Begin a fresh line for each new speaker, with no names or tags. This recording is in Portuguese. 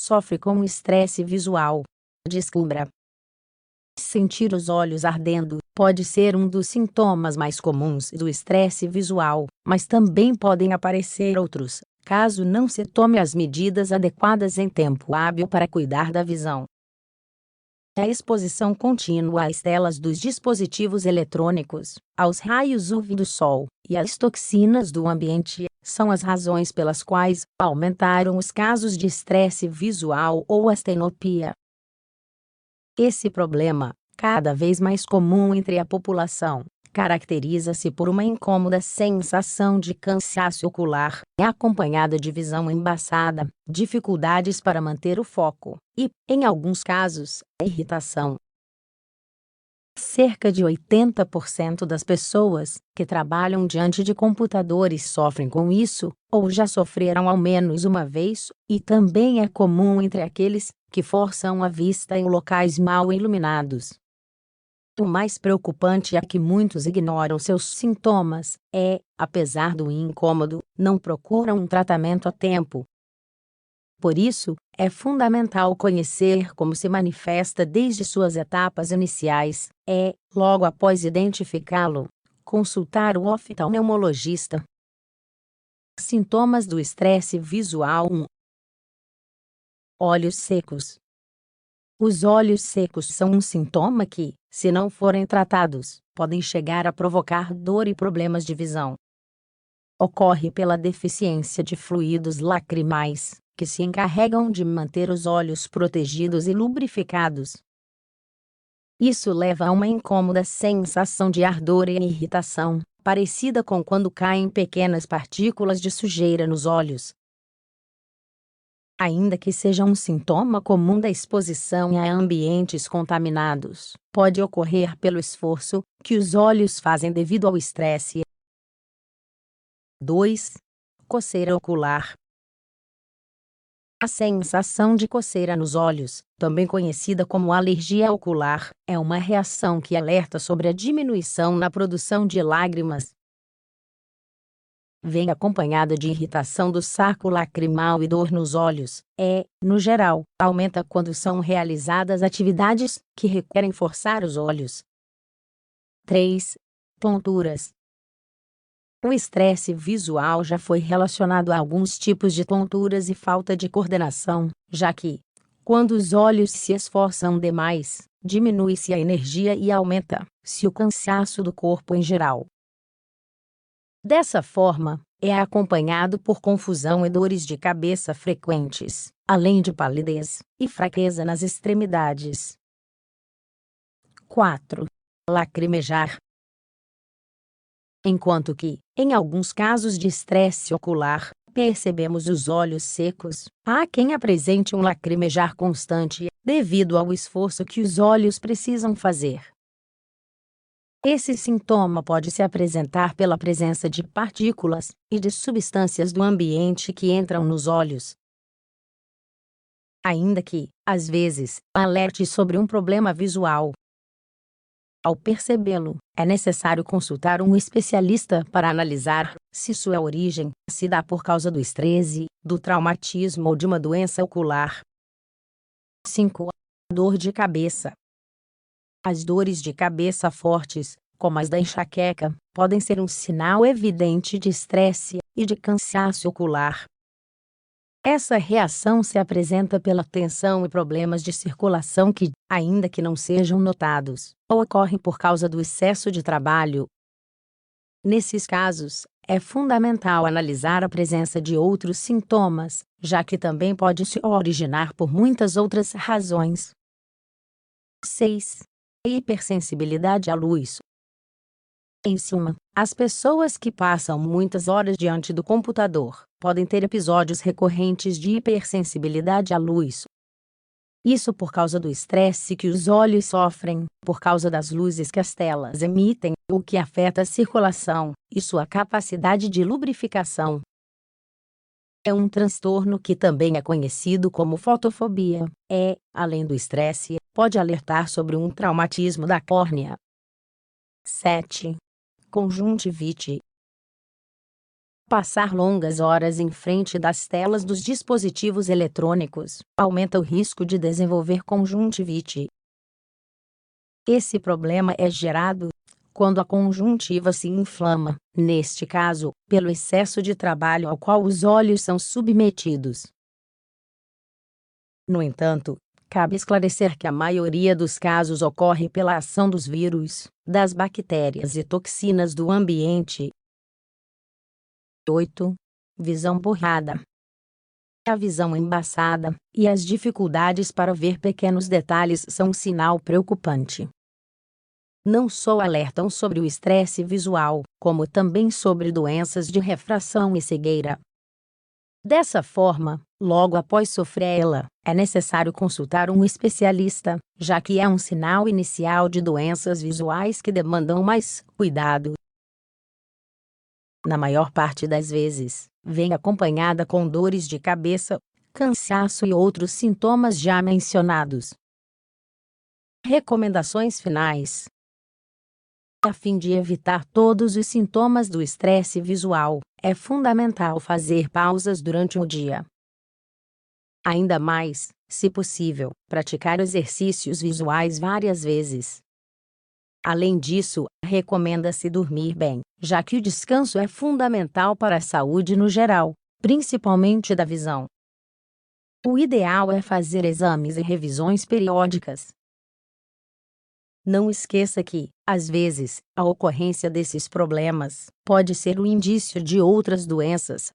sofre com estresse visual. Descubra. Sentir os olhos ardendo pode ser um dos sintomas mais comuns do estresse visual, mas também podem aparecer outros, caso não se tome as medidas adequadas em tempo hábil para cuidar da visão. A exposição contínua às telas dos dispositivos eletrônicos, aos raios UV do sol e às toxinas do ambiente são as razões pelas quais aumentaram os casos de estresse visual ou astenopia. Esse problema, cada vez mais comum entre a população, caracteriza-se por uma incômoda sensação de cansaço ocular, acompanhada de visão embaçada, dificuldades para manter o foco e, em alguns casos, irritação. Cerca de 80% das pessoas que trabalham diante de computadores sofrem com isso, ou já sofreram ao menos uma vez, e também é comum entre aqueles que forçam a vista em locais mal iluminados. O mais preocupante é que muitos ignoram seus sintomas apesar do incômodo, não procuram um tratamento a tempo. Por isso, é fundamental conhecer como se manifesta desde suas etapas iniciais, logo após identificá-lo, consultar o oftalmologista. Sintomas do estresse visual 1. Olhos secos. Os olhos secos são um sintoma que, se não forem tratados, podem chegar a provocar dor e problemas de visão. Ocorre pela deficiência de fluidos lacrimais, que se encarregam de manter os olhos protegidos e lubrificados. Isso leva a uma incômoda sensação de ardor e irritação, parecida com quando caem pequenas partículas de sujeira nos olhos. Ainda que seja um sintoma comum da exposição a ambientes contaminados, pode ocorrer pelo esforço que os olhos fazem devido ao estresse. 2. Coceira ocular. A sensação de coceira nos olhos, também conhecida como alergia ocular, é uma reação que alerta sobre a diminuição na produção de lágrimas. Vem acompanhada de irritação do saco lacrimal e dor nos olhos. No geral, aumenta quando são realizadas atividades que requerem forçar os olhos. 3. Tonturas. O estresse visual já foi relacionado a alguns tipos de tonturas e falta de coordenação, já que, quando os olhos se esforçam demais, diminui-se a energia e aumenta-se o cansaço do corpo em geral. Dessa forma, é acompanhado por confusão e dores de cabeça frequentes, além de palidez e fraqueza nas extremidades. 4. Lacrimejar. Enquanto que, em alguns casos de estresse ocular, percebemos os olhos secos, há quem apresente um lacrimejar constante, devido ao esforço que os olhos precisam fazer. Esse sintoma pode se apresentar pela presença de partículas e de substâncias do ambiente que entram nos olhos. Ainda que, às vezes, alerte sobre um problema visual. Ao percebê-lo, é necessário consultar um especialista para analisar se sua origem se dá por causa do estresse, do traumatismo ou de uma doença ocular. 5. Dor de cabeça. As dores de cabeça fortes, como as da enxaqueca, podem ser um sinal evidente de estresse e de cansaço ocular. Essa reação se apresenta pela tensão e problemas de circulação que, ainda que não sejam notados, ocorrem por causa do excesso de trabalho. Nesses casos, é fundamental analisar a presença de outros sintomas, já que também pode se originar por muitas outras razões. 6. Hipersensibilidade à luz. Em suma, as pessoas que passam muitas horas diante do computador podem ter episódios recorrentes de hipersensibilidade à luz. Isso por causa do estresse que os olhos sofrem, por causa das luzes que as telas emitem, o que afeta a circulação e sua capacidade de lubrificação. É um transtorno que também é conhecido como fotofobia. Além do estresse, pode alertar sobre um traumatismo da córnea. 7. Conjuntivite. Passar longas horas em frente das telas dos dispositivos eletrônicos aumenta o risco de desenvolver conjuntivite. Esse problema é gerado quando a conjuntiva se inflama, neste caso, pelo excesso de trabalho ao qual os olhos são submetidos. No entanto, cabe esclarecer que a maioria dos casos ocorre pela ação dos vírus, das bactérias e toxinas do ambiente. 8. Visão borrada. A visão embaçada e as dificuldades para ver pequenos detalhes são um sinal preocupante. Não só alertam sobre o estresse visual, como também sobre doenças de refração e cegueira. Dessa forma, logo após sofrê-la, é necessário consultar um especialista, já que é um sinal inicial de doenças visuais que demandam mais cuidado. Na maior parte das vezes, vem acompanhada com dores de cabeça, cansaço e outros sintomas já mencionados. Recomendações finais. A fim de evitar todos os sintomas do estresse visual, é fundamental fazer pausas durante o dia. Ainda mais, se possível, praticar exercícios visuais várias vezes. Além disso, recomenda-se dormir bem, já que o descanso é fundamental para a saúde no geral, principalmente da visão. O ideal é fazer exames e revisões periódicas. Não esqueça que, às vezes, a ocorrência desses problemas pode ser um indício de outras doenças,